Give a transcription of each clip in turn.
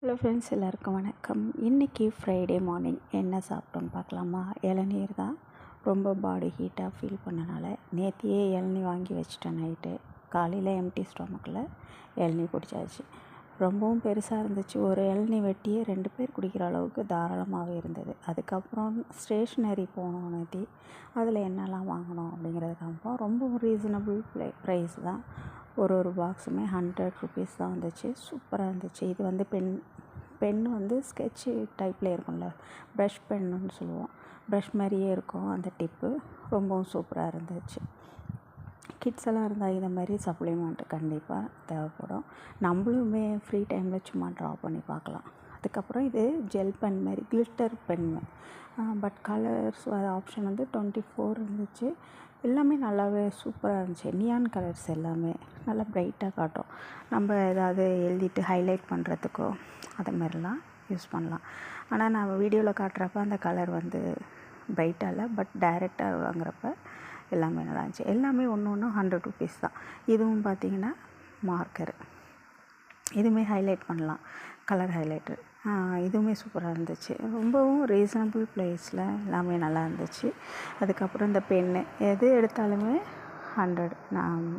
Hello friends, எல்லாருக்கும் வணக்கம். இன்றைக்கி ஃப்ரைடே மார்னிங் என்ன சாப்பிட்டோன்னு பார்க்கலாமா? இளநீர் தான். ரொம்ப பாடி ஹீட்டாக ஃபீல் பண்ணனால நேத்தியே இளநீ வாங்கி வச்சிட்டேன். நைட்டு காலையில் எம்டி ஸ்டொமக்கில் இளநீ குடித்தாச்சு. ரொம்பவும் பெருசாக இருந்துச்சு. ஒரு இளநீ வெட்டியே 2 பேர் குடிக்கிற அளவுக்கு தாராளமாகவே இருந்தது. அதுக்கப்புறம் ஸ்டேஷ்னரி போனோம் நேத்தி. அதில் என்னெல்லாம் வாங்கினோம் அப்படிங்கிறதுக்காக ரொம்ப ரீசனபிள் ப்ரைஸ் தான். ஒரு பாக்ஸுமே 100 ருபீஸ் தான் வந்துச்சு. சூப்பராக இருந்துச்சு. இது வந்து பென் வந்து ஸ்கெட்சு டைப்பில் இருக்கும்ல, ப்ரஷ் பென்னுன்னு சொல்லுவோம். ப்ரஷ் மாதிரியே இருக்கும் அந்த டிப்பு. ரொம்பவும் சூப்பராக இருந்துச்சு. கிட்ஸ் எல்லாம் இருந்தால் இதை மாதிரி சப்ளிமெண்ட் கண்டிப்பாக தேவைப்படும். நம்மளுமே ஃப்ரீ டைமில் சும்மா ட்ரா பண்ணி பார்க்கலாம். அதுக்கப்புறம் இது ஜெல் பென் மாதிரி glitter pen. But colours option வந்து 24 இருந்துச்சு. எல்லாமே நல்லாவே சூப்பராக இருந்துச்சு. நியான் கலர்ஸ் எல்லாமே நல்லா ப்ரைட்டாக காட்டும். நம்ம ஏதாவது எழுதிட்டு ஹைலைட் பண்ணுறதுக்கோ அது மாதிரிலாம் யூஸ் பண்ணலாம். ஆனால் நான் வீடியோவில் காட்டுறப்ப அந்த கலர் வந்து ப்ரைட்டாக இல்லை, பட் டைரெக்டாக வாங்குறப்ப எல்லாமே நல்லா இருந்துச்சு. எல்லாமே ஒன்று 100 ருபீஸ் தான். இதுவும் பார்த்திங்கன்னா மார்க்கரு, இதுவுமே ஹைலைட் பண்ணலாம், கலர் ஹைலைட்டர். இதுவுமே சூப்பராக இருந்துச்சு. ரொம்பவும் ரீசனபிள் ப்ரைஸில் எல்லாமே நல்லா இருந்துச்சு. அதுக்கப்புறம் இந்த பென்னு எது எடுத்தாலுமே 100.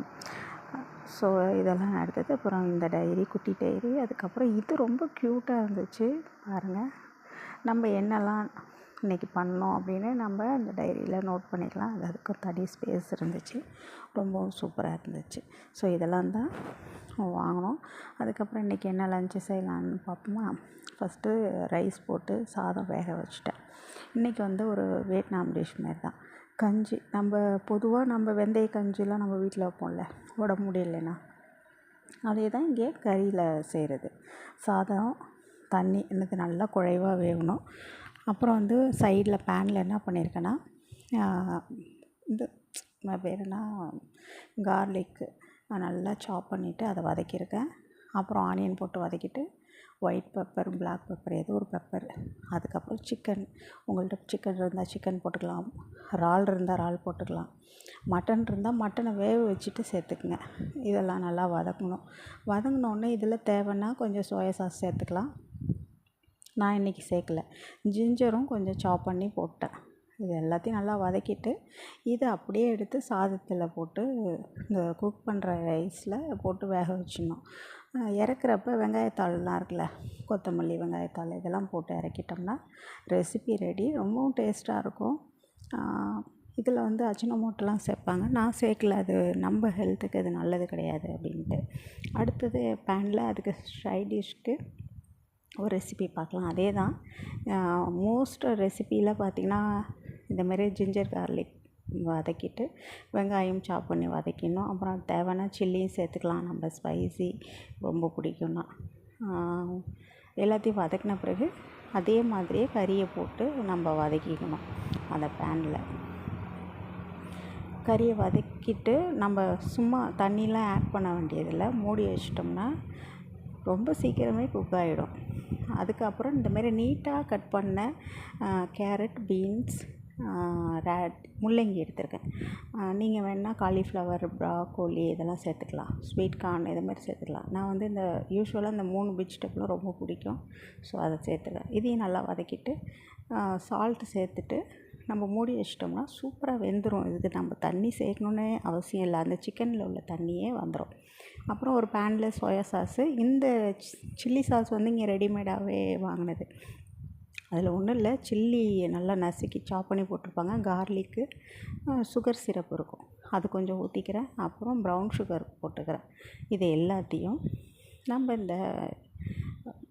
ஸோ இதெல்லாம் நான் எடுத்தது. அப்புறம் இந்த டைரி, குட்டி டைரி. அதுக்கப்புறம் இது ரொம்ப க்யூட்டாக இருந்துச்சு பாருங்கள். நம்ம என்னெல்லாம் இன்றைக்கி பண்ணோம் அப்படின்னு நம்ம இந்த டைரியில் நோட் பண்ணிக்கலாம். அதுக்கு தனி ஸ்பேஸ் இருந்துச்சு. ரொம்பவும் சூப்பராக இருந்துச்சு. ஸோ இதெல்லாம் தான் வாங்கினோம். அதுக்கப்புறம் இன்றைக்கி என்ன லஞ்சு செய்யலான்னு பார்ப்போமா? ஃபஸ்ட்டு ரைஸ் போட்டு சாதம் வேக வச்சுட்டேன். இன்றைக்கி வந்து ஒரு வியட்நாம் டிஷ் மாரி தான். கஞ்சி, நம்ம பொதுவாக நம்ம வெந்தய கஞ்சிலாம் நம்ம வீட்டில் வைப்போம்ல, உடம்பு முடியலைன்னா, அதே தான் இங்கே கறியில் செய்கிறது. சாதம், தண்ணி எனக்கு நல்லா குழைவாக வேகணும். அப்புறம் வந்து சைடில் பேனில் என்ன பண்ணியிருக்கேன்னா, இது பேர் என்ன, கார்லிக்கு நல்லா சாப் பண்ணிவிட்டு அதை வதக்கியிருக்கேன். அப்புறம் ஆனியன் போட்டு வதக்கிட்டு ஒயிட் பெப்பர், பிளாக் பெப்பர், ஏதோ ஒரு பெப்பர். அதுக்கப்புறம் சிக்கன், உங்கள்கிட்ட சிக்கன் இருந்தால் சிக்கன் போட்டுக்கலாம், இறால் இருந்தால் இறால் போட்டுக்கலாம், மட்டன் இருந்தால் மட்டனை வேக வச்சுட்டு சேர்த்துக்குங்க. இதெல்லாம் நல்லா வதக்கணும். வதங்கினோடனே இதில் தேவைன்னா கொஞ்சம் சோயா சாஸ் சேர்த்துக்கலாம். நான் இன்றைக்கி சேர்க்கல. ஜிஞ்சரும் கொஞ்சம் சாப் பண்ணி போட்டேன். இது எல்லாத்தையும் நல்லா வதக்கிட்டு இதை அப்படியே எடுத்து சாதத்தில் போட்டு இந்த குக் பண்ணுற ரைஸில் போட்டு வேக வச்சிடணும். இறக்குறப்ப வெங்காயத்தாள்லாம் இருக்குல்ல, கொத்தமல்லி, வெங்காயத்தாள் இதெல்லாம் போட்டு இறக்கிட்டோம்னா ரெசிபி ரெடி. ரொம்பவும் டேஸ்ட்டாக இருக்கும். இதில் வந்து அஜினோமோட்டோலாம் சேர்ப்பாங்க. நான் சேர்க்கல. அது நம்ம ஹெல்த்துக்கு அது நல்லது கிடையாது அப்படின்ட்டு. அடுத்தது பேனில் அதுக்கு சைட் டிஷ்க்கு ஒரு ரெசிபி பார்க்கலாம். அதே தான். மோஸ்ட் ரெசிப்பியில் பார்த்திங்கன்னா இந்தமாரி ஜிஞ்சர் கார்லிக் வதக்கிட்டு வெங்காயம் சாப் பண்ணி வதக்கிடணும். அப்புறம் தேவைன்னா சில்லியும் சேர்த்துக்கலாம். நம்ம ஸ்பைசி ரொம்ப பிடிக்கும்னா எல்லாத்தையும் வதக்கின பிறகு அதே மாதிரியே கறியை போட்டு நம்ம வதக்கிக்கணும். அந்த பேனில் கறியை வதக்கிட்டு நம்ம சும்மா தண்ணிலாம் ஆட் பண்ண வேண்டியதில்லை. மூடி வச்சிட்டோம்னா ரொம்ப சீக்கிரமே குக் ஆகிடும். அதுக்கப்புறம் இந்தமாரி நீட்டாக கட் பண்ண கேரட், பீன்ஸ், முள்ளங்கி எடுத்துருக்கேன். நீங்கள் வேணால் காலிஃப்ளவர், ப்ராக்கோலி இதெல்லாம் சேர்த்துக்கலாம். ஸ்வீட் கார்ன் இது மாதிரி சேர்த்துக்கலாம். நான் வந்து இந்த யூஸ்வலாக இந்த 3 வெஜிடபிளும் ரொம்ப பிடிக்கும். ஸோ அதை சேர்த்துக்கிறேன். இதையும் நல்லா வதக்கிட்டு சால்ட்டு சேர்த்துட்டு நம்ம மூடி வச்சிட்டோம்னா சூப்பராக வெந்துடும். இதுக்கு நம்ம தண்ணி சேர்க்கணுன்னே அவசியம் இல்லை. அந்த சிக்கனில் உள்ள தண்ணியே வந்துடும். அப்புறம் ஒரு பேனில் சோயா சாஸு, இந்த சில்லி சாஸ் வந்து இங்கே ரெடிமேடாகவே வாங்கினது. அதில் ஒன்றும் இல்லை, சில்லி நல்லா நசுக்கி சாப் பண்ணி போட்டிருப்பாங்க. கார்லிக்கு, சுகர் சிரப் இருக்கும், அது கொஞ்சம் ஊற்றிக்கிறேன். அப்புறம் ப்ரௌன் சுகர் போட்டுக்கிறேன். இது எல்லாத்தையும் நம்ம இந்த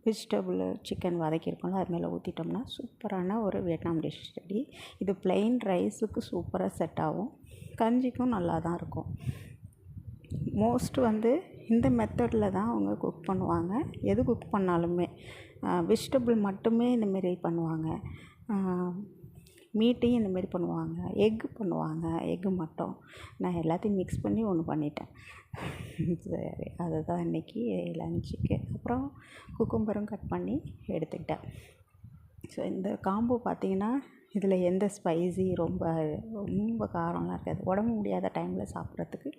வெஜிடபிள் சிக்கன் வதக்கியிருக்கோம்ல அது மேலே ஊற்றிட்டோம்னா சூப்பரான ஒரு வியட்நாம் டிஷ் ரெடி. இது ப்ளெயின் ரைஸுக்கு சூப்பராக செட் ஆகும். கஞ்சிக்கும் நல்லா தான் இருக்கும். மோஸ்ட் வந்து இந்த மெத்தடில் தான் அவங்க குக் பண்ணுவாங்க. எது குக் பண்ணாலுமே வெஜிடபிள் மட்டுமே இந்தமாரி பண்ணுவாங்க. மீட்டையும் இந்தமாரி பண்ணுவாங்க. எக்கு பண்ணுவாங்க. எக்கு மட்டும் நான் எல்லாத்தையும் மிக்ஸ் பண்ணி ஒன்று பண்ணிட்டேன். சரி, அதுதான் இன்றைக்கி லஞ்சுக்கு. அப்புறம் குக்கும்பரும் கட் பண்ணி எடுத்துக்கிட்டேன். ஸோ இந்த காம்போ பார்த்திங்கன்னா இதில் எந்த ஸ்பைசி ரொம்ப காரம்லாம் இருக்காது. உடம்பு முடியாத டைமில் சாப்பிட்றதுக்கு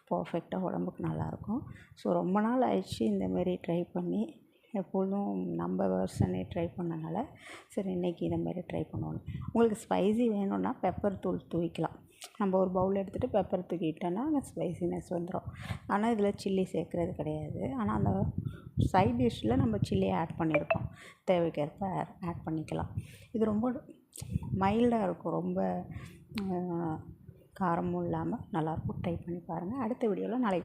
பர்ஃபெக்டாக உடம்புக்கு நல்லாயிருக்கும். ஸோ ரொம்ப நாள் ஆயிடுச்சு இந்தமாரி ட்ரை பண்ணி. எப்பொழுதும் நம்ம வெர்ஷனே ட்ரை பண்ணனால சரி இன்றைக்கி இதை மாதிரி ட்ரை பண்ணுவோம். உங்களுக்கு ஸ்பைசி வேணும்னா பெப்பர் தூள் தூவிக்கலாம். நம்ம ஒரு பவுல் எடுத்துகிட்டு பெப்பர் தூக்கிட்டோன்னா அந்த ஸ்பைசினஸ் வந்துடும். ஆனால் இதில் சில்லி சேர்க்குறது கிடையாது. ஆனால் அந்த சைட் டிஷ்ஷில் நம்ம சில்லி ஆட் பண்ணியிருக்கோம். தேவைக்கேற்ப ஆட் பண்ணிக்கலாம். இது ரொம்ப மைல்டாக இருக்கும். ரொம்ப காரமும் இல்லாமல் நல்லாயிருக்கும். ட்ரை பண்ணி பாருங்கள். அடுத்த வீடியோவில் நாளைக்கு